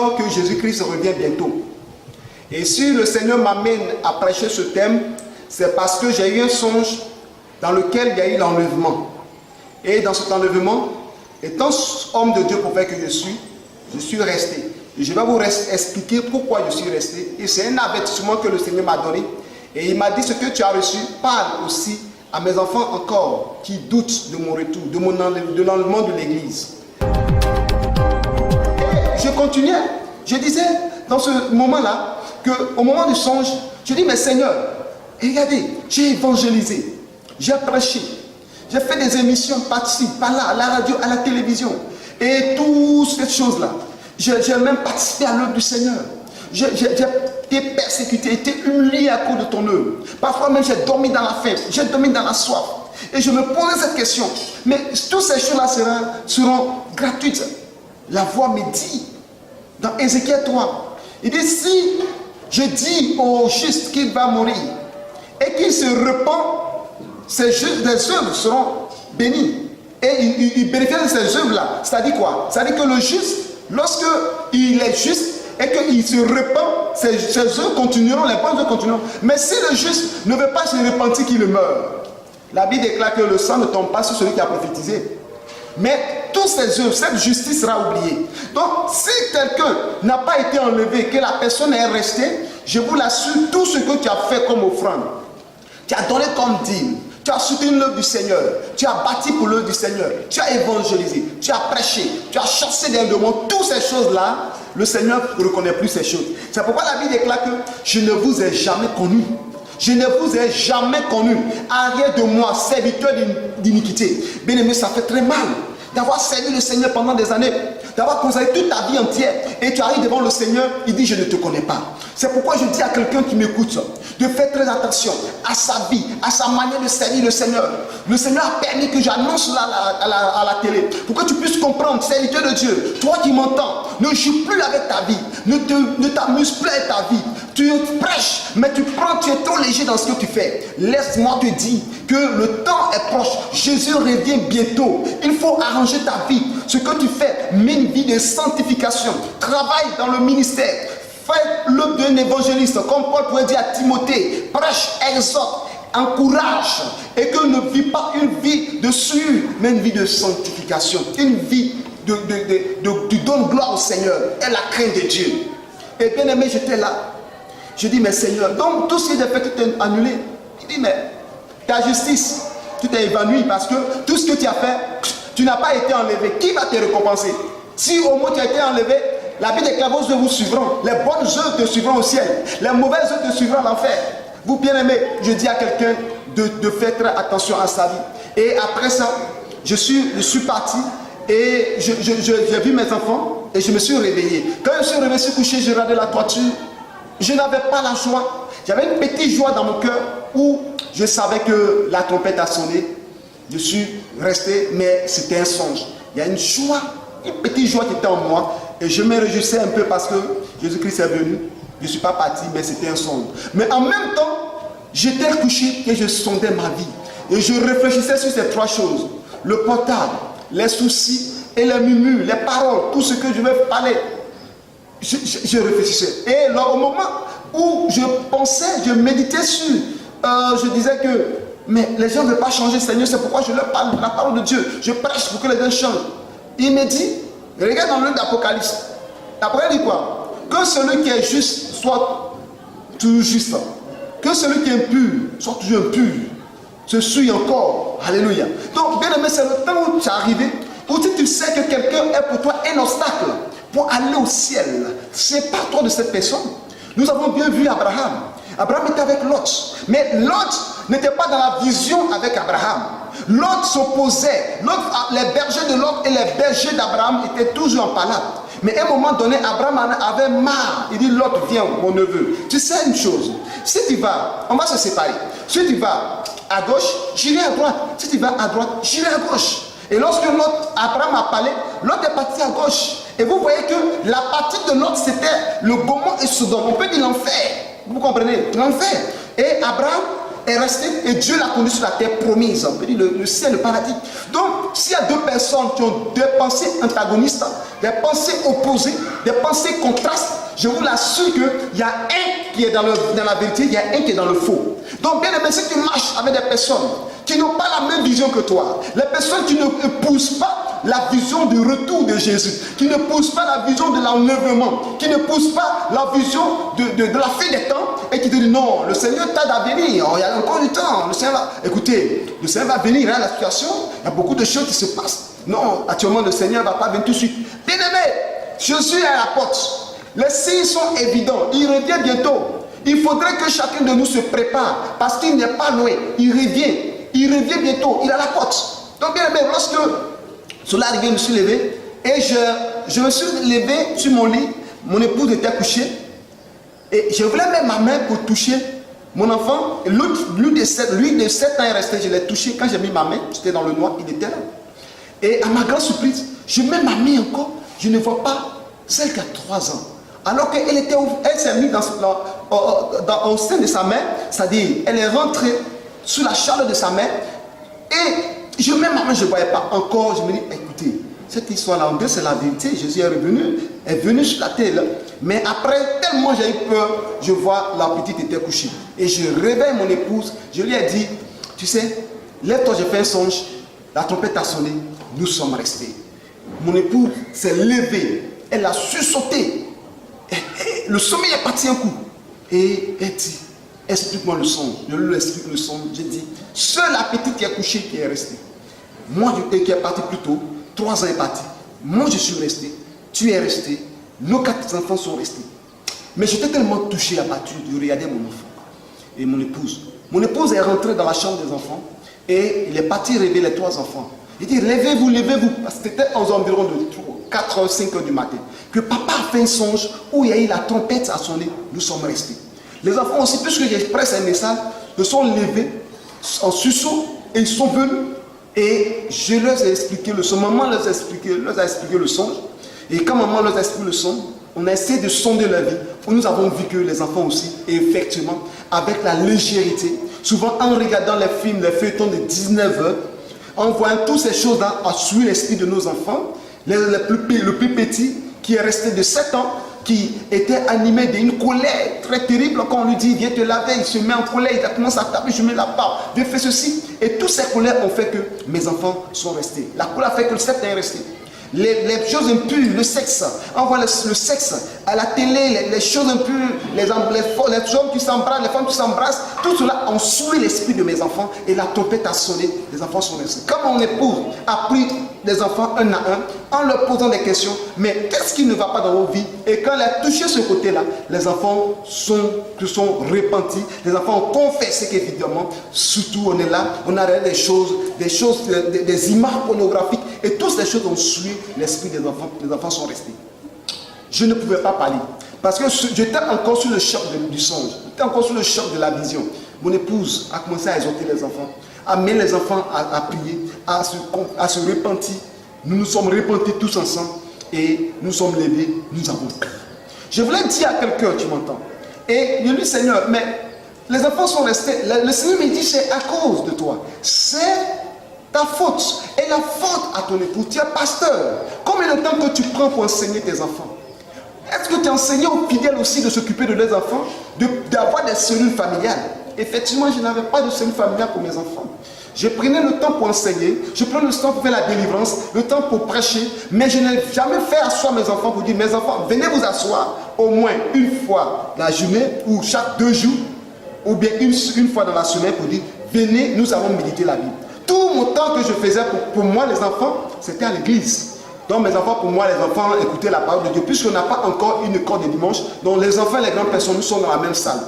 disant que Jésus-Christ revient bientôt. Et si le Seigneur m'amène à prêcher ce thème, c'est parce que j'ai eu un songe dans lequel il y a eu l'enlèvement. Et dans cet enlèvement, étant homme de Dieu prophète que je suis resté. Et je vais vous expliquer pourquoi je suis resté. Et c'est un avertissement que le Seigneur m'a donné. Et il m'a dit: ce que tu as reçu, parle aussi à mes enfants encore qui doutent de mon retour, de l'enlèvement de l'église. Et je continuais. Je disais dans ce moment-là qu'au moment du songe, je dis: mais Seigneur, regardez, j'ai évangélisé, j'ai prêché, j'ai fait des émissions par-ci, par-là, à la radio, à la télévision. Et toutes ces choses-là. J'ai même participé à l'œuvre du Seigneur. J'ai été persécuté, été humilié à cause de ton œuvre. Parfois même j'ai dormi dans la faim, j'ai dormi dans la soif. Et je me posais cette question. Mais toutes ces choses-là seront gratuites. La voix me dit, dans Ézéchiel 3, il dit: si je dis au juste qu'il va mourir et qu'il se repent, des œuvres seront bénies. Et il bénéficie de ces œuvres-là. C'est-à-dire quoi? C'est-à-dire que le juste, lorsqu'il est juste et qu'il se repent, ses œuvres continueront, les bonnes œuvres continueront. Mais si le juste ne veut pas se repentir, qu'il meurt. La Bible déclare que le sang ne tombe pas sur celui qui a prophétisé. Mais toutes ces œuvres, cette justice sera oubliée. Donc, si quelqu'un n'a pas été enlevé, que la personne est restée, je vous l'assure, tout ce que tu as fait comme offrande, tu as donné comme dîme, tu as soutenu l'œuvre du Seigneur, tu as bâti pour l'œuvre du Seigneur, tu as évangélisé, tu as prêché, tu as chassé des démons, toutes ces choses-là, le Seigneur ne reconnaît plus ces choses. C'est pourquoi la Bible déclare que je ne vous ai jamais connu. Je ne vous ai jamais connu. Arrière de moi, serviteur d'iniquité. Bien-aimé, ça fait très mal d'avoir servi le Seigneur pendant des années, d'avoir consacré toute ta vie entière, et tu arrives devant le Seigneur, il dit: je ne te connais pas. C'est pourquoi je dis à quelqu'un qui m'écoute de faire très attention à sa vie, à sa manière de servir le Seigneur. Le Seigneur a permis que j'annonce cela à la télé, pour que tu puisses comprendre, serviteur de Dieu, toi qui m'entends, ne joue plus avec ta vie, ne t'amuse plus avec ta vie. Tu prêches, mais tu es trop léger dans ce que tu fais. Laisse-moi te dire que le temps est proche. Jésus revient bientôt. Il faut arranger ta vie. Ce que tu fais, mets une vie de sanctification. Travaille dans le ministère. Fais l'œuvre d'un évangéliste. Comme Paul pourrait dire à Timothée: prêche, exhorte, encourage. Et que ne vis pas une vie de sueur, mais une vie de sanctification. Une vie tu donnes gloire au Seigneur et la crainte de Dieu. Et bien aimé, j'étais là. Je dis: mais Seigneur, donc tout ce que j'ai fait, tout est annulé. Il dit: mais ta justice, tu t'es évanoui parce que tout ce que tu as fait, tu n'as pas été enlevé. Qui va te récompenser? Si au moins tu as été enlevé, la Bible déclare: vos œuvres vous suivront. Les bonnes œuvres te suivront au ciel. Les mauvaises œuvres te suivront à l'enfer. Vous bien-aimés, je dis à quelqu'un de faire très attention à sa vie. Et après ça, je suis parti et j'ai vu mes enfants et je me suis réveillé. Quand je suis réveillé, je suis couché, j'ai regardé la toiture. Je n'avais pas la joie. J'avais une petite joie dans mon cœur où je savais que la trompette a sonné. Je suis resté, mais c'était un songe. Il y a une joie, une petite joie qui était en moi. Et je me réjouissais un peu parce que Jésus-Christ est venu. Je ne suis pas parti, mais c'était un songe. Mais en même temps, j'étais couché et je sondais ma vie. Et je réfléchissais sur ces trois choses: le portable, les soucis et les murmures, les paroles, tout ce que je vais parler. Je réfléchissais. Et là, au moment où je pensais, je méditais sur, je disais que, mais les gens ne veulent pas changer, Seigneur, c'est pourquoi je leur parle la parole de Dieu. Je prêche pour que les gens changent. Il me dit, regarde dans le livre d'Apocalypse. Après, il dit quoi? Que celui qui est juste soit toujours juste. Que celui qui est impur soit toujours impur. Se suit encore. Alléluia. Donc, bien aimé, c'est le temps où tu es arrivé, où tu sais que quelqu'un est pour toi un obstacle pour aller au ciel. Sépare-toi de cette personne. Nous avons bien vu Abraham. Abraham était avec Lot. Mais Lot n'était pas dans la vision avec Abraham. Lot s'opposait. Les bergers de Lot et les bergers d'Abraham étaient toujours en palade. Mais à un moment donné, Abraham avait marre. Il dit: Lot, viens, mon neveu. Tu sais une chose, si tu vas, on va se séparer. Si tu vas à gauche, j'irai à droite. Si tu vas à droite, j'irai à gauche. Et lorsque Abraham a parlé, Lot est parti à gauche. Et vous voyez que la partie de Lot, c'était le Gomorrhe et Sodome. On peut dire l'enfer. Vous comprenez? L'enfer. Et Abraham est resté et Dieu l'a conduit sur la terre promise, on peut dire le ciel, le paradis. Donc, s'il y a deux personnes qui ont des pensées antagonistes, des pensées opposées, des pensées contrastes, je vous l'assure qu'il y a un qui est dans la vérité, il y a un qui est dans le faux. Donc, bien aimé, si tu marches avec des personnes qui n'ont pas la même vision que toi, les personnes qui ne poussent pas la vision du retour de Jésus, qui ne poussent pas la vision de l'enlèvement, qui ne poussent pas la vision de la fin des temps, et qui te disent non, le Seigneur t'a à venir, il y a encore du temps, le Seigneur va... Écoutez, le Seigneur va venir, hein, la situation, il y a beaucoup de choses qui se passent. Non, actuellement le Seigneur ne va pas venir tout de suite. Bien aimé, Jésus est à la porte. Les signes sont évidents, il revient bientôt. Il faudrait que chacun de nous se prépare, parce qu'il n'est pas loin, il revient bientôt, il est à la porte. Donc bien aimé, lorsque cela arrivé, je me suis levé, et je me suis levé sur mon lit, mon épouse était couchée, et je voulais mettre ma main pour toucher mon enfant, et lui de 7 ans est resté, je l'ai touché, quand j'ai mis ma main, j'étais dans le noir, il était là. Et à ma grande surprise, je mets ma main encore, je ne vois pas celle qui a 3 ans. Alors qu'elle s'est mise au sein de sa main, c'est-à-dire, elle est rentrée sous la chaleur de sa main, et je mets ma main, je ne voyais pas encore, je me dis, écoutez, cette histoire-là, en Dieu, c'est la vérité, Jésus est venu sur la terre, là. Mais après, tellement j'ai eu peur, je vois la petite était couchée. Et je réveille mon épouse, je lui ai dit, tu sais, lève-toi, j'ai fait un songe, la trompette a sonné, nous sommes restés. Mon épouse s'est levée, elle a sursauté, le sommeil est parti un coup. Et elle dit, explique-moi le songe. Je lui explique le songe, j'ai dit, seule la petite qui est couchée qui est restée. Moi, qui est parti plus tôt, 3 ans est parti. Moi, je suis resté, tu es resté, nos 4 enfants sont restés. Mais j'étais tellement touché, abattu de regarder mon enfant et mon épouse. Mon épouse est rentrée dans la chambre des enfants et il est parti réveiller les 3 enfants. Il dit, levez-vous, levez-vous. Parce que c'était aux environs de 4h, 5h du matin. Que papa a fait un songe où il y a eu la trompette à sonner. Nous sommes restés. Les enfants aussi, puisque j'expresse un message, se sont levés en sursaut et ils sont venus. Et je leur ai expliqué le songe. Maman leur a expliqué le songe. Et quand maman leur a expliqué le songe, on a essayé de sonder leur vie. Nous avons vu que les enfants aussi, et effectivement, avec la légèreté, souvent en regardant les films, les feuilletons de 19h, en voyant toutes ces choses-là, a suivi l'esprit de nos enfants. Le plus petit, qui est resté de 7 ans, qui était animé d'une colère très terrible. Quand on lui dit, viens te laver, il se met en colère, il commence à taper, je mets la part, viens faire ceci. Et toutes ces colères ont fait que mes enfants sont restés. La colère a fait que le 7 ans est resté. Les choses impures, le sexe, on voit le sexe à la télé, les choses impures, les hommes qui s'embrassent, les femmes qui s'embrassent, tout cela a suivi l'esprit de mes enfants et la trompette a sonné, les enfants sont restés. Comme mon épouse a pris les enfants un à un, en leur posant des questions, mais qu'est-ce qui ne va pas dans vos vies? Et quand elle a touché ce côté-là, les enfants se sont repentis, les enfants ont confessé qu'évidemment, surtout on est là, on a des choses, des images pornographiques, et toutes ces choses ont suivi l'esprit des enfants, les enfants sont restés. Je ne pouvais pas parler, parce que j'étais encore sur le choc du songe, j'étais encore sur le choc de la vision. Mon épouse a commencé à exhorter les enfants, à mener les enfants à prier, à se repentir. Nous nous sommes repentis tous ensemble et nous sommes levés, nous avons prié. Je voulais dire à quelqu'un, tu m'entends, et je lui dis, Seigneur, mais les enfants sont restés, le Seigneur me dit, c'est à cause de toi, c'est ta faute, et la faute à ton époux, tu es pasteur. Combien de temps que tu prends pour enseigner tes enfants? Est-ce que tu as enseigné aux fidèles aussi de s'occuper de leurs enfants, d'avoir des cellules familiales? Effectivement, je n'avais pas de cellule familiale pour mes enfants. Je prenais le temps pour enseigner, je prenais le temps pour faire la délivrance, le temps pour prêcher, mais je n'ai jamais fait asseoir mes enfants pour dire, mes enfants, venez vous asseoir au moins une fois la journée, ou chaque 2 jours, ou bien une fois dans la semaine pour dire, venez, nous allons méditer la Bible. Tout mon temps que je faisais pour moi, les enfants, c'était à l'église. Donc mes enfants, pour moi, les enfants écoutaient la parole de Dieu. Puisqu'on n'a pas encore une école de dimanche, donc les enfants et les grandes personnes, nous sommes dans la même salle.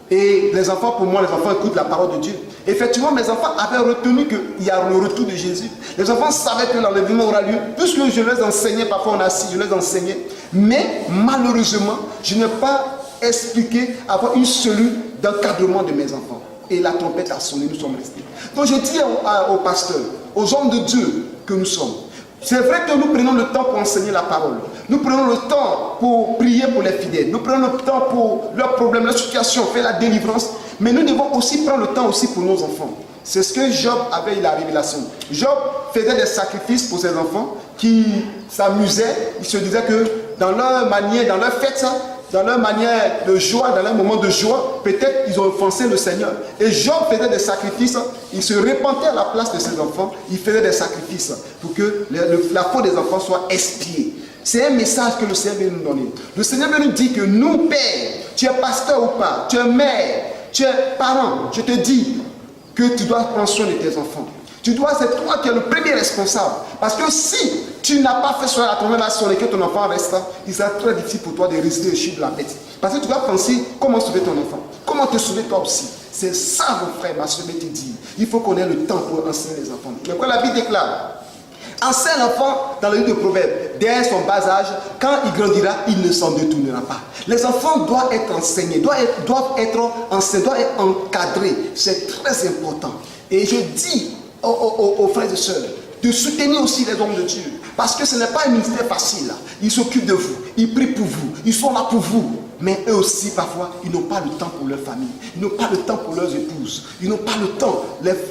Et les enfants, pour moi, les enfants écoutent la parole de Dieu. Effectivement, mes enfants avaient retenu qu'il y a le retour de Jésus. Les enfants savaient que l'enlèvement aura lieu. Puisque je les enseignais, parfois on est assis, je les enseignais. Mais malheureusement, je n'ai pas expliqué avoir une cellule d'encadrement de mes enfants. Et la trompette a sonné, nous sommes restés. Donc je dis aux pasteurs, aux hommes de Dieu que nous sommes, c'est vrai que nous prenons le temps pour enseigner la parole. Nous prenons le temps pour prier pour les fidèles. Nous prenons le temps pour leurs problèmes, leurs situations, faire la délivrance. Mais nous devons aussi prendre le temps aussi pour nos enfants. C'est ce que Job avait eu la révélation. Job faisait des sacrifices pour ses enfants qui s'amusaient. Il se disait que dans leur manière, dans leur fête, dans leur manière de joie, dans leur moment de joie, peut-être ils ont offensé le Seigneur. Et Job faisait des sacrifices, il se repentait à la place de ses enfants, il faisait des sacrifices pour que la faute des enfants soit expiée. C'est un message que le Seigneur veut nous donner. Le Seigneur veut nous dire que nous, pères, tu es pasteur ou pas, tu es mère, tu es parent, je te dis que tu dois prendre soin de tes enfants. C'est toi qui es le premier responsable. Parce que si tu n'as pas fait cela à ton relation et que ton enfant reste là, il sera très difficile pour toi de résister au chiffre de la bête. Parce que tu dois penser comment sauver ton enfant. Comment te sauver toi aussi. C'est ça, mon frère, ma soeur, te dit. Il faut qu'on ait le temps pour enseigner les enfants. Mais quand la Bible déclare, enseigne l'enfant dans le livre de Proverbes, dès son bas âge, quand il grandira, il ne s'en détournera pas. Les enfants doivent être enseignés, doivent être enseignés, doivent être encadrés. C'est très important. Et je dis aux frères et sœurs de soutenir aussi les hommes de Dieu. Parce que ce n'est pas un ministère facile. Ils s'occupent de vous, ils prient pour vous, ils sont là pour vous. Mais eux aussi, parfois, ils n'ont pas le temps pour leur famille. Ils n'ont pas le temps pour leurs épouses. Ils n'ont pas le temps.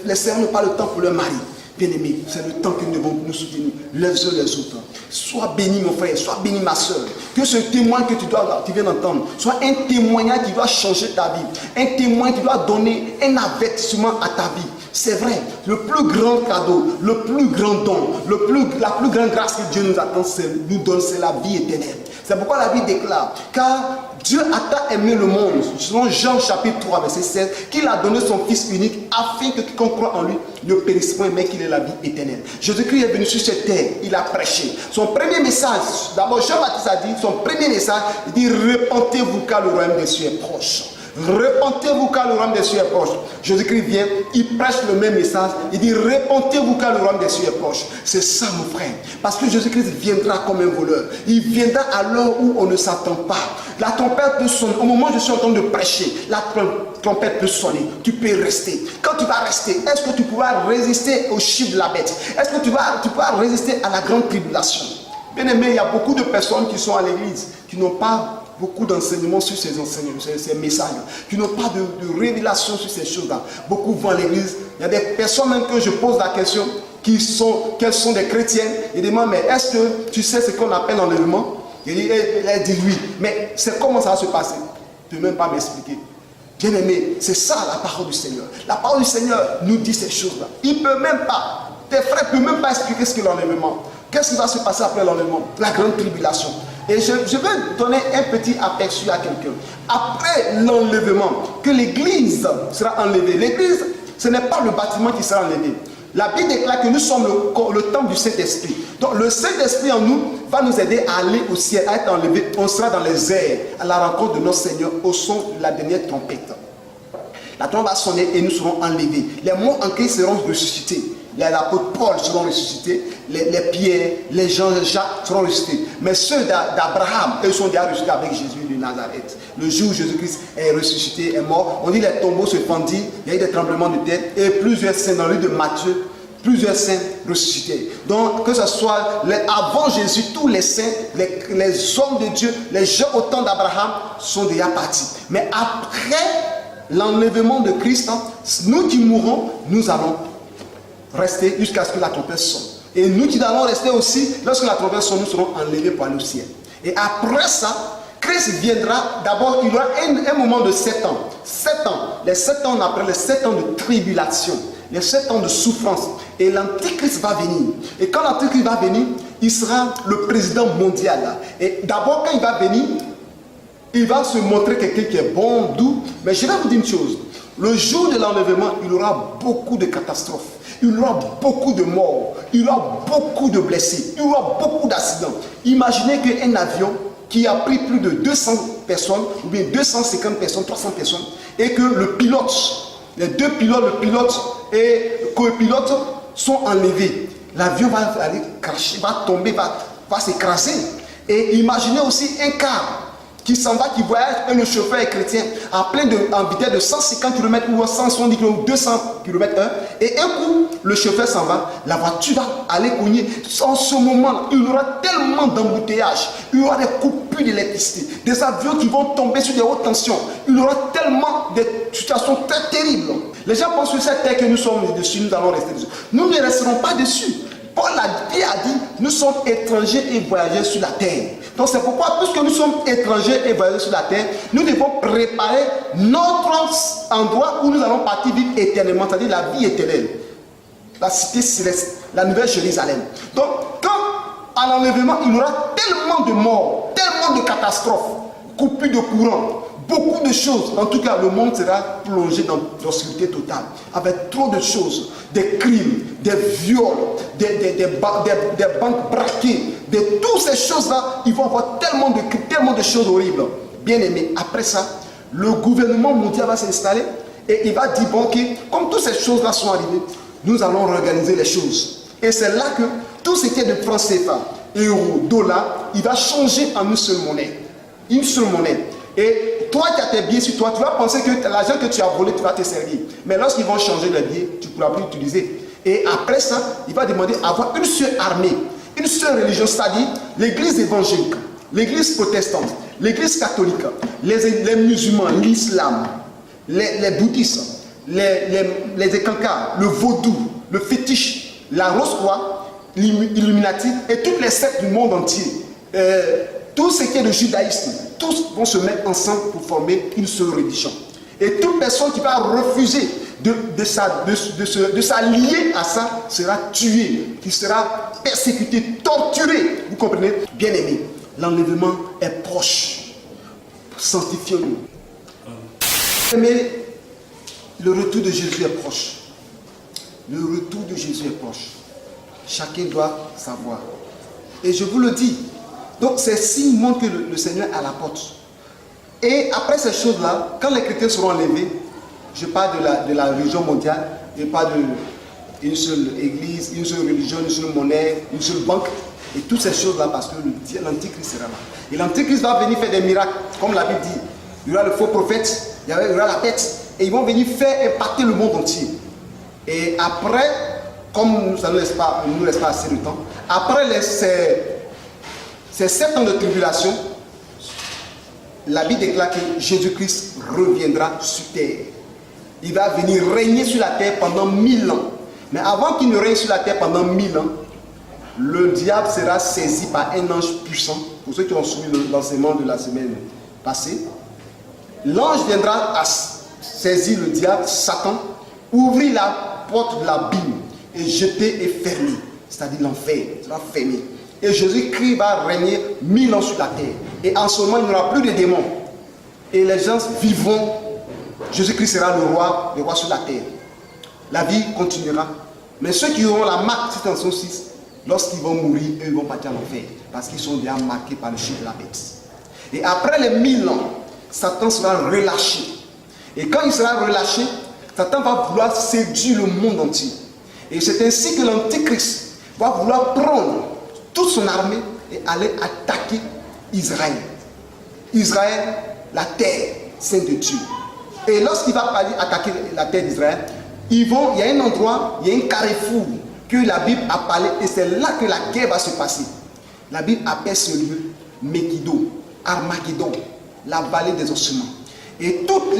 Les sœurs n'ont pas le temps pour leur mari. Bien-aimés, c'est le temps que nous devons nous soutenir les uns les autres. Sois béni mon frère, sois béni ma soeur. Que ce témoin que tu viens d'entendre soit un témoignage qui doit changer ta vie. Un témoin qui doit donner un avertissement à ta vie. C'est vrai, le plus grand cadeau, le plus grand don, la plus grande grâce que Dieu nous donne, c'est la vie éternelle. C'est pourquoi la Bible déclare, car Dieu a tant aimé le monde, selon Jean chapitre 3, verset 16, qu'il a donné son Fils unique afin que quiconque croit en lui ne périsse point, mais qu'il ait la vie éternelle. Jésus-Christ est venu sur cette terre, il a prêché. Son premier message, d'abord Jean-Baptiste a dit, son premier message, il dit, repentez-vous car le royaume des cieux est proche. Repentez-vous car le royaume des cieux est proche. Jésus-Christ vient, il prêche le même message. Il dit repentez-vous car le royaume des cieux est proche. C'est ça mon frère. Parce que Jésus-Christ viendra comme un voleur. Il viendra à l'heure où on ne s'attend pas. La trompette peut sonner. Au moment où je suis en train de prêcher, la trompette peut sonner. Tu peux rester. Quand tu vas rester, est-ce que tu pourras résister au chiffre de la bête? Est-ce que tu pourras résister à la grande tribulation? Bien aimé, il y a beaucoup de personnes qui sont à l'église, qui n'ont pas beaucoup d'enseignements sur ces messages, qui n'ont pas de révélation sur ces choses-là. Beaucoup vont à l'église. Il y a des personnes même que je pose la question, qu'elles sont des chrétiennes. Ils demandent, mais est-ce que tu sais ce qu'on appelle l'enlèvement? Elle dit oui. Mais c'est comment ça va se passer? Tu ne peux même pas m'expliquer. Bien aimé, c'est ça la parole du Seigneur. La parole du Seigneur nous dit ces choses-là. Il ne peut même pas, tes frères ne peuvent même pas expliquer ce qu'est l'enlèvement. Qu'est-ce qui va se passer après l'enlèvement? La grande tribulation. Et je vais donner un petit aperçu à quelqu'un. Après l'enlèvement, que l'église sera enlevée. L'église, ce n'est pas le bâtiment qui sera enlevé. La Bible déclare que nous sommes le temple du Saint-Esprit. Donc le Saint-Esprit en nous va nous aider à aller au ciel, à être enlevé. On sera dans les airs, à la rencontre de notre Seigneur, au son de la dernière trompette. La trompette va sonner et nous serons enlevés. Les morts en Christ seront ressuscités. Les apôtres Paul seront ressuscités, les Pierre, les Jean, Jacques seront ressuscités. Mais ceux d'Abraham, eux sont déjà ressuscités avec Jésus de Nazareth. Le jour où Jésus-Christ est ressuscité, est mort, on dit les tombeaux se fendirent, il y a eu des tremblements de terre et plusieurs saints dans le livre de Matthieu, plusieurs saints ressuscités. Donc que ce soit avant Jésus, tous les saints, les hommes de Dieu, les gens au temps d'Abraham sont déjà partis. Mais après l'enlèvement de Christ, nous qui mourrons, nous allons rester jusqu'à ce que la trompette sonne. Et nous qui allons rester aussi, lorsque la trompette sonne, nous serons enlevés pour aller au ciel. Et après ça, Christ viendra, d'abord il y aura un moment de 7 ans. 7 ans. Les 7 ans, on appelle les 7 ans de tribulation, les 7 ans de souffrance. Et l'Antichrist va venir. Et quand l'Antichrist va venir, il sera le président mondial. Et d'abord, quand il va venir, il va se montrer quelqu'un qui est bon, doux. Mais je vais vous dire une chose. Le jour de l'enlèvement, il y aura beaucoup de catastrophes. Il y aura beaucoup de morts. Il y aura beaucoup de blessés. Il y aura beaucoup d'accidents. Imaginez qu'un avion qui a pris plus de 200 personnes, ou bien 250 personnes, 300 personnes, et que le pilote, les deux pilotes, le pilote et le copilote, sont enlevés. L'avion va aller cracher, va tomber, va s'écraser. Et imaginez aussi un car qui s'en va, qui voyage, et le chauffeur est chrétien, en vitesse de 150 km ou 170 km ou 200 km/h, et un coup, le chauffeur s'en va, la voiture va aller cogner. En ce moment, il y aura tellement d'embouteillages, il y aura des coupures d'électricité, des avions qui vont tomber sur des hautes tensions, il y aura tellement de situations très terribles. Les gens pensent que cette terre que nous sommes dessus, nous allons rester dessus. Nous ne resterons pas dessus. Paul a dit, nous sommes étrangers et voyageurs sur la terre. Donc c'est pourquoi, puisque nous sommes étrangers et voyageurs sur la terre, nous devons préparer notre endroit où nous allons partir vivre éternellement, c'est-à-dire la vie éternelle, la cité céleste, la nouvelle Jérusalem. Donc quand à l'enlèvement, il y aura tellement de morts, tellement de catastrophes, coupures de courant, beaucoup de choses. En tout cas, le monde sera plongé dans l'obscurité totale, avec trop de choses, des crimes, des viols, des banques braquées, de toutes ces choses-là. Ils vont avoir tellement de choses horribles. Bien aimé, après ça, le gouvernement mondial va s'installer et il va dire, bon, ok, comme toutes ces choses-là sont arrivées, nous allons réorganiser les choses. Et c'est là que tout ce qui est de francs CFA, euros, dollars, il va changer en une seule monnaie. Une seule monnaie. Et toi qui as tes billets sur toi, tu vas penser que l'argent que tu as volé, tu vas te servir. Mais lorsqu'ils vont changer les billets, tu ne pourras plus l'utiliser. Et après ça, il va demander d'avoir une seule armée, une seule religion, c'est-à-dire l'église évangélique, l'église protestante, l'église catholique, les musulmans, l'islam, les bouddhistes, les écancars, le vaudou, le fétiche, la rose-croix, l'illuminati et toutes les sectes du monde entier. Tout ce qui est le judaïsme, tous vont se mettre ensemble pour former une seule religion. Et toute personne qui va refuser de s'allier à ça sera tuée, qui sera persécutée, torturée. Vous comprenez? Bien aimé, l'enlèvement est proche. Sanctifions-nous. Mais le retour de Jésus est proche. Le retour de Jésus est proche. Chacun doit savoir. Et je vous le dis, donc ces signes montrent que le Seigneur est à la porte. Et après ces choses-là, quand les chrétiens seront enlevés, je parle de la religion mondiale, je parle d'une seule église, une seule religion, une seule monnaie, une seule banque, et toutes ces choses-là, parce que l'Antichrist sera là. Et l'Antichrist va venir faire des miracles, comme la Bible dit. Il y aura le faux prophète, il y aura la bête, et ils vont venir faire impacter le monde entier. Et après, comme ça ne nous laisse pas assez de temps, après ces 7 ans de tribulation, la Bible déclare que Jésus-Christ reviendra sur terre. Il va venir régner sur la terre pendant 1000 ans. Mais avant qu'il ne règne sur la terre pendant 1000 ans, le diable sera saisi par un ange puissant. Pour ceux qui ont suivi l'enseignement de la semaine passée, l'ange viendra à saisir le diable, Satan, ouvrir la porte de l'abîme et jeter et fermer. C'est-à-dire l'enfer sera fermé. Et Jésus-Christ va régner 1000 ans sur la terre. Et en ce moment, il n'y aura plus de démons. Et les gens vivront. Jésus-Christ sera le roi sur la terre. La vie continuera. Mais ceux qui auront la marque, c'est en son 6, lorsqu'ils vont mourir, eux, ils vont partir en enfer. Parce qu'ils sont déjà marqués par le chiffre de la bête. Et après les 1000 ans, Satan sera relâché. Et quand il sera relâché, Satan va vouloir séduire le monde entier. Et c'est ainsi que l'Antichrist va vouloir prendre toute son armée et aller attaquer Israël. Israël, la terre sainte de Dieu. Et lorsqu'il va attaquer la terre d'Israël, il y a un endroit, il y a un carrefour que la Bible a parlé et c'est là que la guerre va se passer. La Bible appelle ce lieu Megiddo, Armageddon, la vallée des ossements. Et toutes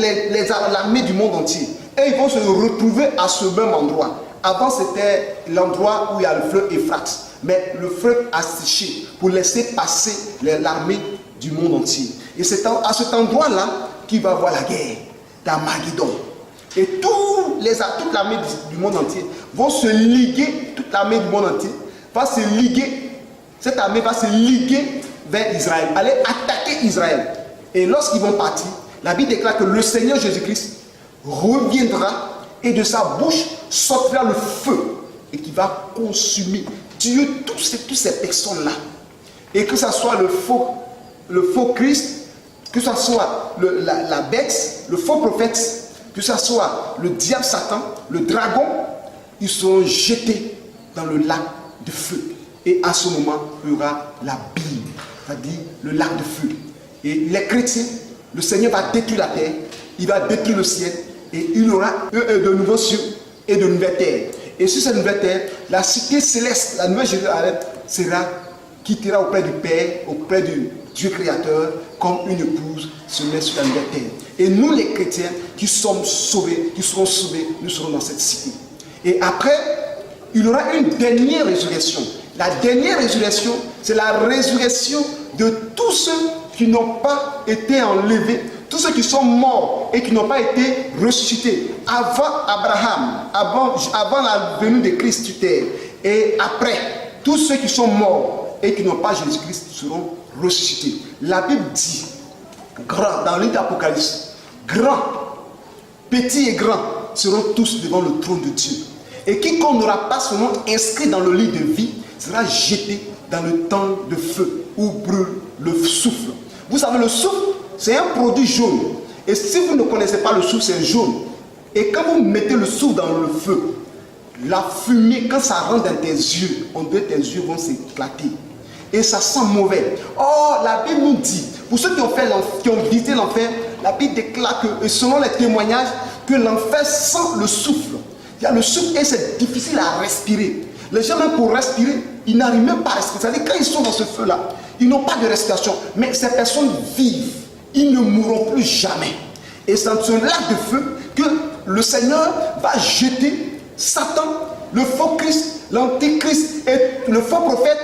l'armées du monde entier, et ils vont se retrouver à ce même endroit. Avant, c'était l'endroit où il y a le fleuve Euphrate. Mais le fleuve a séché pour laisser passer l'armée du monde entier. Et c'est à cet endroit-là qu'il va avoir la guerre d'Armageddon. Et toute l'armée du monde entier vont se liguer, toute l'armée du monde entier va se liguer, cette armée va se liguer vers Israël, aller attaquer Israël. Et lorsqu'ils vont partir, la Bible déclare que le Seigneur Jésus-Christ reviendra et de sa bouche sortira le feu et qui va consumer, tuer toutes ces personnes-là. Et que ce soit le faux Christ, que ce soit la bête, le faux prophète, que ce soit le diable Satan, le dragon, ils seront jetés dans le lac de feu. Et à ce moment, il y aura la Bible, c'est-à-dire le lac de feu. Et les chrétiens, le Seigneur va détruire la terre, il va détruire le ciel, et il y aura de nouveaux cieux et de nouvelles terres. Et sur cette nouvelle terre, la cité céleste, la nouvelle Jérusalem, quittera auprès du Père, auprès du Dieu créateur, comme une épouse se met sur la nouvelle terre. Et nous les chrétiens qui sommes sauvés, qui serons sauvés, nous serons dans cette cité. Et après, il y aura une dernière résurrection. La dernière résurrection, c'est la résurrection de tous ceux qui n'ont pas été enlevés, tous ceux qui sont morts et qui n'ont pas été ressuscités avant Abraham, avant la venue de Christ sur terre. Et après, tous ceux qui sont morts et qui n'ont pas Jésus-Christ seront ressuscités. La Bible dit, grand, dans le livre d'Apocalypse, grand, petit et grand seront tous devant le trône de Dieu. Et quiconque n'aura pas son nom inscrit dans le livre de vie sera jeté dans le temps de feu où brûle le soufre. Vous savez, le soufre, c'est un produit jaune. Et si vous ne connaissez pas le soufre, c'est jaune. Et quand vous mettez le soufre dans le feu, la fumée, quand ça rentre dans tes yeux, on dirait que tes yeux vont s'éclater. Et ça sent mauvais. Or, la Bible nous dit, pour ceux qui ont visité l'enfer, la Bible déclare que, selon les témoignages, que l'enfer sent le souffle. Il y a le souffle et c'est difficile à respirer. Les gens, même pour respirer, ils n'arrivent même pas à respirer. C'est-à-dire, quand ils sont dans ce feu-là, ils n'ont pas de respiration. Mais ces personnes vivent. Ils ne mourront plus jamais. Et c'est dans ce lac de feu que le Seigneur va jeter Satan, le faux Christ, l'antichrist et le faux prophète,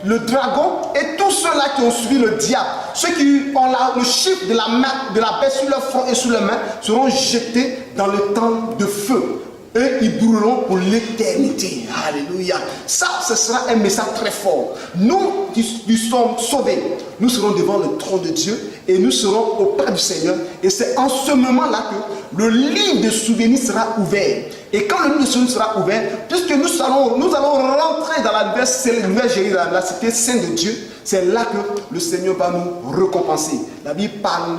le dragon et tous ceux-là qui ont suivi le diable. Ceux qui ont le chiffre de la bête sur leur front et sur leurs mains seront jetés dans le temps de feu. Et ils brûleront pour l'éternité. Alléluia. Ça, ce sera un message très fort. Nous qui sommes sauvés, nous serons devant le trône de Dieu et nous serons auprès du Seigneur. Et c'est en ce moment-là que le livre de souvenirs sera ouvert. Et quand le livre de souvenirs sera ouvert, puisque nous allons rentrer dans la nouvelle Jérusalem, la cité sainte de Dieu, c'est là que le Seigneur va nous récompenser. La Bible parle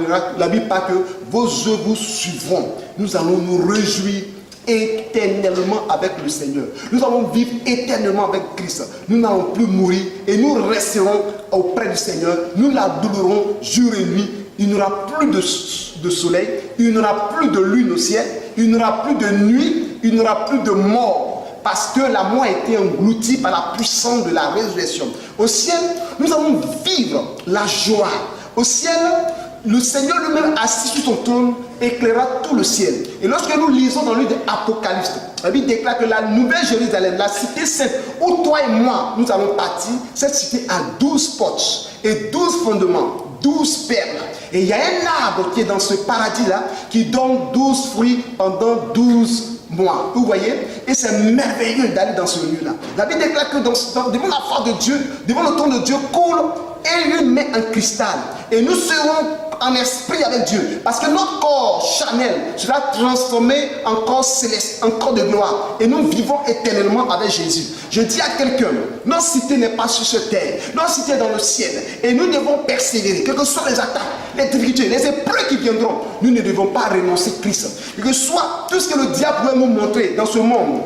que vos œuvres vous suivront. Nous allons nous réjouir éternellement avec le Seigneur. Nous allons vivre éternellement avec Christ. Nous n'allons plus mourir et nous resterons auprès du Seigneur. Nous l'adorerons jour et nuit. Il n'y aura plus de soleil, il n'y aura plus de lune au ciel, il n'y aura plus de nuit, il n'y aura plus de mort. Parce que la mort a été engloutie par la puissance de la résurrection. Au ciel, nous allons vivre la joie. Au ciel, le Seigneur lui-même assis sur son trône éclairera tout le ciel. Et lorsque nous lisons dans le livre de l'Apocalypse, la Bible déclare que la nouvelle Jérusalem, la cité sainte, où toi et moi nous allons partir, cette cité a 12 portes et 12 fondements, 12 perles. Et il y a un arbre qui est dans ce paradis-là qui donne 12 fruits pendant 12 mois. Vous voyez? Et c'est merveilleux d'aller dans ce lieu-là. La Bible déclare que devant la face de Dieu, devant le trône de Dieu, coule une main en cristal. Et nous serons en esprit avec Dieu. Parce que notre corps charnel sera transformé en corps céleste, en corps de gloire. Et nous vivons éternellement avec Jésus. Je dis à quelqu'un, notre cité n'est pas sur cette terre. Notre cité est dans le ciel. Et nous devons persévérer. Quelles que soient les attaques, les difficultés, les épreuves qui viendront, nous ne devons pas renoncer à Christ. Quel que soit tout ce que le diable peut nous montrer dans ce monde,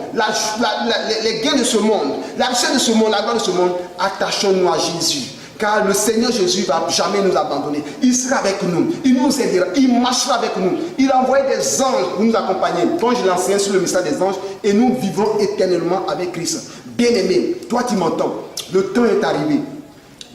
les gains de ce monde, la richesse de ce monde, la gloire de ce monde, attachons-nous à Jésus. Car le Seigneur Jésus ne va jamais nous abandonner. Il sera avec nous. Il nous aidera. Il marchera avec nous. Il a envoyé des anges pour nous accompagner. Quand je l'enseigne sur le mystère des anges, et nous vivrons éternellement avec Christ. Bien-aimé, toi tu m'entends. Le temps est arrivé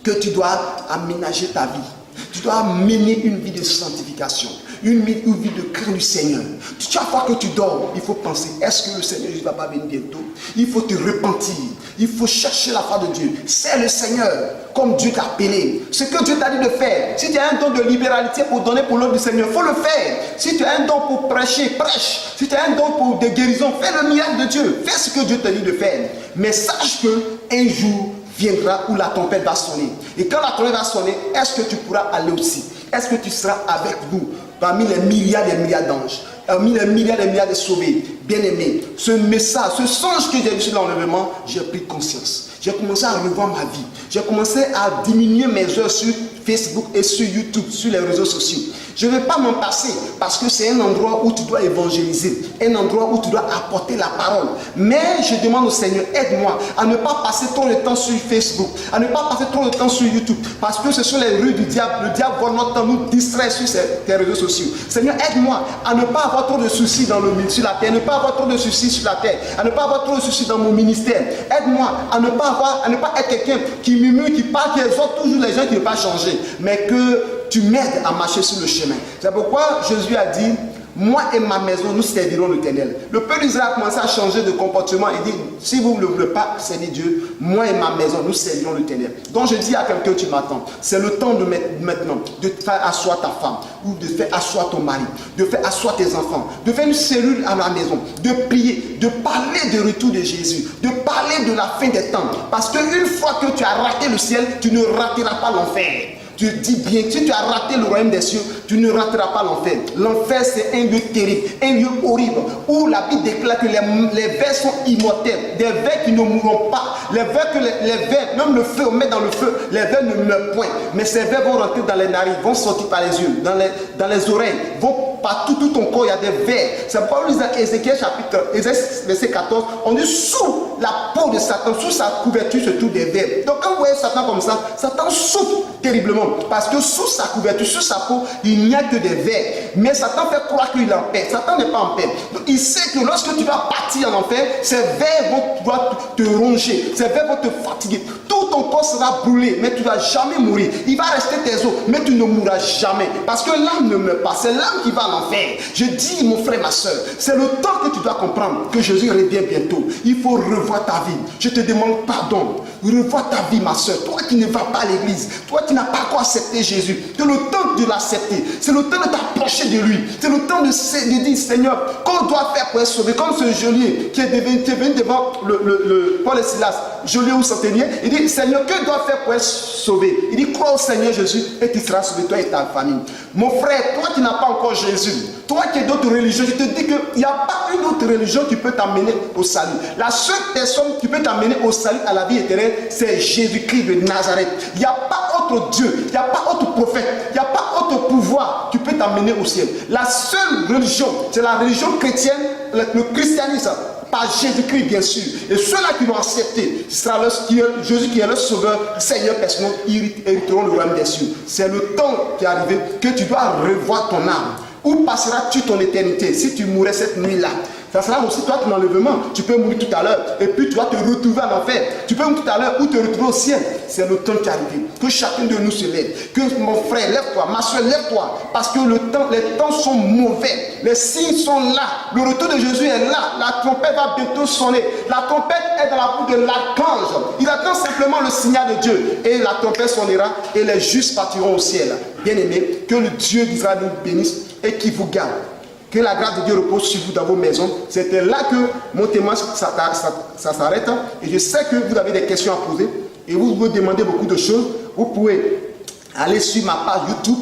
que tu dois aménager ta vie. Tu dois mener une vie de sanctification. Une vie de crainte du Seigneur. Chaque fois que tu dors, il faut penser, est-ce que le Seigneur ne va pas venir bientôt? Il faut te repentir. Il faut chercher la face de Dieu. C'est le Seigneur, comme Dieu t'a appelé. Ce que Dieu t'a dit de faire. Si tu as un don de libéralité pour donner pour l'œuvre du Seigneur, il faut le faire. Si tu as un don pour prêcher, prêche. Si tu as un don pour des guérisons, fais le miracle de Dieu. Fais ce que Dieu t'a dit de faire. Mais sache qu'un jour viendra où la trompette va sonner. Et quand la trompette va sonner, est-ce que tu pourras aller aussi? Est-ce que tu seras avec nous parmi les milliards et milliards d'anges, parmi les milliards et milliards de sauvés? Bien-aimés, ce message, ce songe que j'ai vu sur l'enlèvement, j'ai pris conscience. J'ai commencé à revoir ma vie. J'ai commencé à diminuer mes heures sur Facebook et sur YouTube, sur les réseaux sociaux. Je ne vais pas m'en passer parce que c'est un endroit où tu dois évangéliser, un endroit où tu dois apporter la parole. Mais je demande au Seigneur, aide-moi à ne pas passer trop de temps sur Facebook, à ne pas passer trop de temps sur YouTube, parce que ce sont les rues du diable. Le diable vole notre temps, nous distrait sur tes réseaux sociaux. Seigneur, aide-moi à ne pas avoir trop de soucis sur la terre, à ne pas avoir trop de soucis sur la terre, à ne pas avoir trop de soucis dans mon ministère. Aide-moi à ne pas être quelqu'un qui murmure, qui parle, qui exhorte toujours les gens qui ne veulent pas changer, mais que tu m'aides à marcher sur le chemin. C'est pourquoi Jésus a dit, moi et ma maison, nous servirons l'Éternel. Le peuple d'Israël a commencé à changer de comportement et dit, si vous ne voulez pas servir Dieu, moi et ma maison, nous servirons l'Éternel. Donc je dis à quelqu'un, tu m'attends, c'est le temps de maintenant, de faire asseoir ta femme, ou de faire asseoir ton mari, de faire asseoir tes enfants, de faire une cellule à la maison, de prier, de parler du retour de Jésus, de parler de la fin des temps. Parce qu'une fois que tu as raté le ciel, tu ne rateras pas l'enfer. Tu dis bien, si tu as raté le royaume des cieux, tu ne rateras pas l'enfer. L'enfer, c'est un lieu terrible, un lieu horrible, où la Bible déclare que les vers sont immortels, des vers qui ne mourront pas, les vers que les vers, même le feu, on met dans le feu, les vers ne meurent point. Mais ces vers vont rentrer dans les narines, vont sortir par les yeux, dans les oreilles, vont partout, tout ton corps, il y a des vers. C'est pourquoi dans Ézéchiel chapitre, verset 14, on dit sous la peau de Satan, sous sa couverture se trouvent des vers. Donc quand vous voyez Satan comme ça, Satan souffre terriblement. Parce que sous sa couverture, sous sa peau, il n'y a que des vers. Mais Satan fait croire qu'il est en paix. Satan n'est pas en paix. Donc, il sait que lorsque tu vas partir en enfer, ces vers vont te ronger. Ces vers vont te fatiguer. Tout ton corps sera brûlé, mais tu ne vas jamais mourir. Il va rester tes os, mais tu ne mourras jamais. Parce que l'âme ne meurt pas. C'est l'âme qui va en enfer. Je dis, mon frère, ma soeur, c'est le temps que tu dois comprendre que Jésus revient bientôt. Il faut revoir ta vie. Je te demande pardon. Revois ta vie, ma soeur. Toi qui ne vas pas à l'église, toi qui n'as pas encore accepté Jésus, c'est le temps de l'accepter. C'est le temps de t'approcher de lui. C'est le temps de dire, Seigneur, qu'on doit faire pour être sauvé. Comme ce geôlier qui est venu devant le Paul et Silas, geôlier ou centenier, il dit, Seigneur, que dois faire pour être sauvé? Il dit, crois au Seigneur Jésus et tu seras sauvé, toi et ta famille. Mon frère, toi qui n'as pas encore Jésus, toi qui es d'autres religions, je te dis qu'il n'y a pas une autre religion qui peut t'amener au salut. La seule personne qui peut t'amener au salut, à la vie éternelle, c'est Jésus-Christ de Nazareth. Il n'y a pas autre Dieu, il n'y a pas autre prophète, il n'y a pas autre pouvoir qui peut t'amener au ciel. La seule religion, c'est la religion chrétienne, le christianisme, par Jésus-Christ bien sûr. Et ceux-là qui l'ont accepté, ce sera Jésus qui est le sauveur, Seigneur personnel, ils hériteront le royaume des cieux. C'est le temps qui est arrivé que tu dois revoir ton âme. Où passeras-tu ton éternité si tu mourrais cette nuit-là? Ça sera aussi toi ton enlèvement. Tu peux mourir tout à l'heure et puis tu vas te retrouver en enfer. Tu peux mourir tout à l'heure ou te retrouver au ciel. C'est le temps qui est arrivé. Que chacun de nous se lève. Que mon frère, lève-toi. Ma soeur, lève-toi. Parce que les temps sont mauvais. Les signes sont là. Le retour de Jésus est là. La trompette va bientôt sonner. La trompette est dans la bouche de l'archange. Il attend simplement le signal de Dieu. Et la trompette sonnera et les justes partiront au ciel. Bien-aimés, que le Dieu d'Israël nous bénisse et qui vous garde. Que la grâce de Dieu repose sur vous dans vos maisons. C'était là que mon témoignage ça s'arrête. Et je sais que vous avez des questions à poser. Et vous me demandez beaucoup de choses. Vous pouvez aller sur ma page YouTube.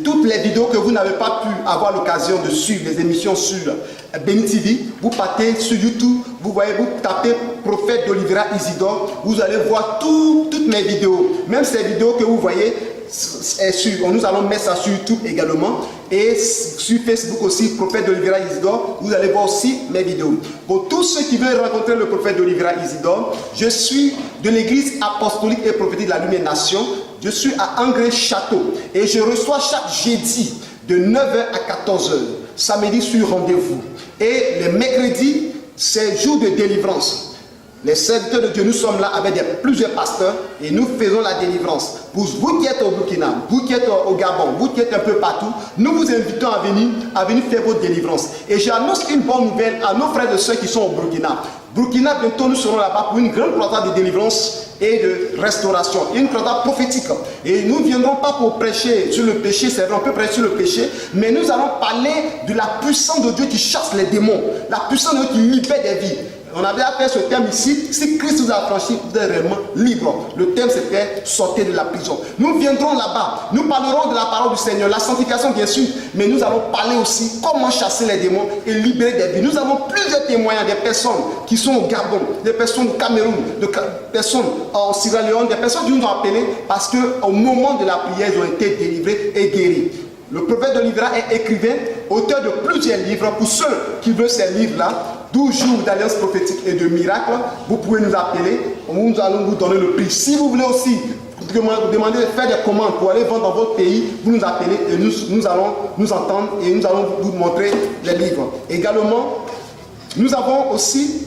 Toutes les vidéos que vous n'avez pas pu avoir l'occasion de suivre, les émissions sur Béni TV, vous partez sur YouTube, vous tapez prophète d'Olivera Isidore, vous allez voir toutes mes vidéos. Même ces vidéos que vous voyez, nous allons mettre ça sur YouTube également et sur Facebook aussi, prophète d'Olivera Isidore, vous allez voir aussi mes vidéos. Pour tous ceux qui veulent rencontrer le prophète d'Olivera Isidore, je suis de l'église apostolique et prophétique de la Lumière Nation. Je suis à Angré Château et je reçois chaque jeudi de 9h à 14h, samedi sur rendez-vous. Et les mercredis, c'est jour de délivrance. Les serviteurs de Dieu, nous sommes là avec plusieurs pasteurs et nous faisons la délivrance. Pour vous qui êtes au Burkina, vous qui êtes au Gabon, vous qui êtes un peu partout, nous vous invitons à venir faire votre délivrance. Et j'annonce une bonne nouvelle à nos frères et sœurs qui sont au Burkina. Burkina, bientôt nous serons là-bas pour une grande croisade de délivrance et de restauration, une croisade prophétique. Et nous ne viendrons pas pour prêcher sur le péché, c'est vrai, on peut prêcher sur le péché, mais nous allons parler de la puissance de Dieu qui chasse les démons, la puissance de Dieu qui libère des vies. On avait appelé ce thème ici, si Christ vous a franchi, vous êtes réellement libre. Le thème c'était sortir de la prison. Nous viendrons là-bas, nous parlerons de la parole du Seigneur, la sanctification bien sûr, mais nous allons parler aussi comment chasser les démons et libérer des vies. Nous avons plusieurs témoignages des personnes qui sont au Gabon, des personnes au Cameroun, des personnes en Sierra Leone, des personnes qui nous ont appelés parce qu'au moment de la prière, ils ont été délivrés et guéris. Le prophète de Livra est écrivain, auteur de plusieurs livres. Pour ceux qui veulent ces livres-là, 12 jours d'alliance prophétique et de miracles, vous pouvez nous appeler. Nous allons vous donner le prix. Si vous voulez aussi demander de faire des commandes pour aller vendre dans votre pays, vous nous appelez et nous allons nous entendre et nous allons vous montrer les livres. Également, nous avons aussi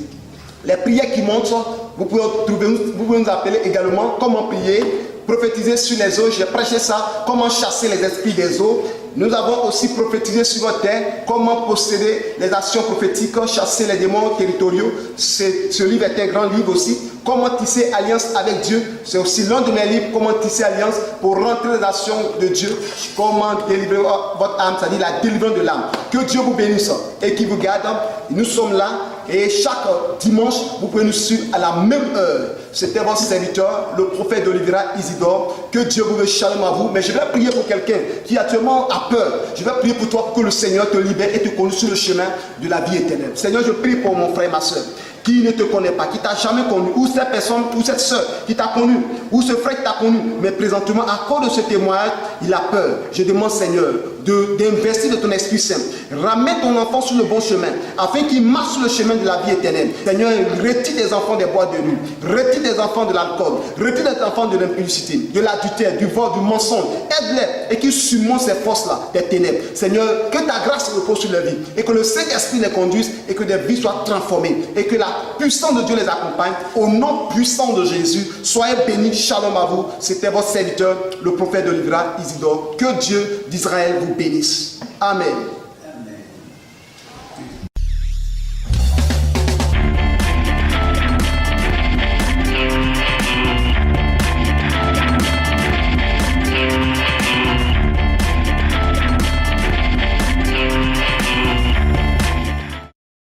les prières qui montrent. Vous pouvez nous appeler également comment prier, prophétiser sur les eaux. J'ai prêché ça, comment chasser les esprits des eaux. Nous avons aussi prophétisé sur votre terre, comment posséder les actions prophétiques, chasser les démons territoriaux. Ce livre est un grand livre aussi. Comment tisser alliance avec Dieu. C'est aussi l'un de mes livres, comment tisser alliance pour rentrer dans l'action de Dieu. Comment délivrer votre âme, c'est-à-dire la délivrance de l'âme. Que Dieu vous bénisse et qu'il vous garde. Nous sommes là et chaque dimanche, vous pouvez nous suivre à la même heure. C'était votre serviteur, le prophète de Livra, Isidore. Que Dieu vous shalom à vous. Mais je vais prier pour quelqu'un qui actuellement a peur. Je vais prier pour toi pour que le Seigneur te libère et te conduise sur le chemin de la vie éternelle. Seigneur, je prie pour mon frère et ma soeur qui ne te connaît pas, qui t'a jamais connu, ou cette personne, ou cette soeur qui t'a connu, ou ce frère qui t'a connu, mais présentement, à cause de ce témoignage, il a peur. Je demande, Seigneur, d'investir de ton Esprit Saint. Ramène ton enfant sur le bon chemin, afin qu'il marche sur le chemin de la vie éternelle. Seigneur, retire des enfants des bois de nuit, retire des enfants de l'alcool, retire des enfants de l'impudicité, de l'adultère, du vol, du mensonge. Aide-les et qu'ils surmontent ces forces-là, des ténèbres. Seigneur, que ta grâce repose sur leur vie, et que le Saint-Esprit les conduise, et que des vies soient transformées, et que la puissance de Dieu les accompagne. Au nom puissant de Jésus, soyez bénis. Shalom à vous. C'était votre serviteur, le prophète de Livra, Isidore. Que Dieu d'Israël vous bénisse. Amen.